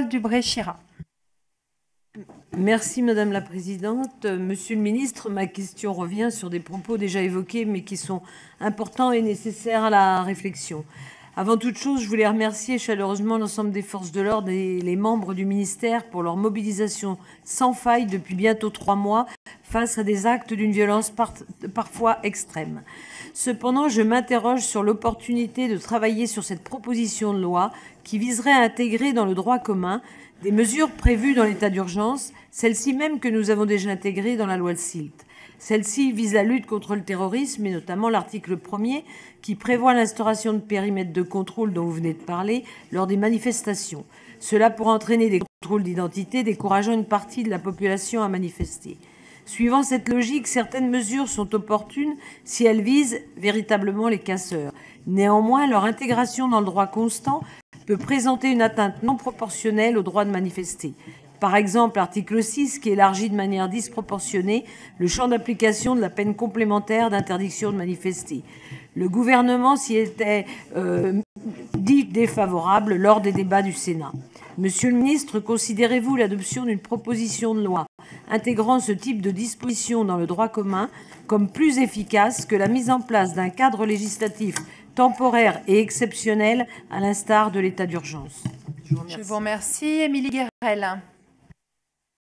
Dubré-Chirat. Merci Madame la Présidente. Monsieur le Ministre, ma question revient sur des propos déjà évoqués mais qui sont importants et nécessaires à la réflexion. Avant toute chose, je voulais remercier chaleureusement l'ensemble des forces de l'ordre et les membres du ministère pour leur mobilisation sans faille depuis bientôt 3 mois face à des actes d'une violence parfois extrême. Cependant, je m'interroge sur l'opportunité de travailler sur cette proposition de loi qui viserait à intégrer dans le droit commun des mesures prévues dans l'état d'urgence, celles-ci même que nous avons déjà intégrées dans la loi SILT. Celle-ci vise la lutte contre le terrorisme et notamment l'article 1er qui prévoit l'instauration de périmètres de contrôle dont vous venez de parler lors des manifestations. Cela pourrait entraîner des contrôles d'identité décourageant une partie de la population à manifester. Suivant cette logique, certaines mesures sont opportunes si elles visent véritablement les casseurs. Néanmoins, leur intégration dans le droit constant peut présenter une atteinte non proportionnelle au droit de manifester. Par exemple, l'article 6 qui élargit de manière disproportionnée le champ d'application de la peine complémentaire d'interdiction de manifester. Le gouvernement s'y était dit défavorable lors des débats du Sénat. Monsieur le ministre, considérez-vous l'adoption d'une proposition de loi intégrant ce type de disposition dans le droit commun comme plus efficace que la mise en place d'un cadre législatif temporaire et exceptionnel à l'instar de l'état d'urgence? Je vous remercie. Émilie Guerrel.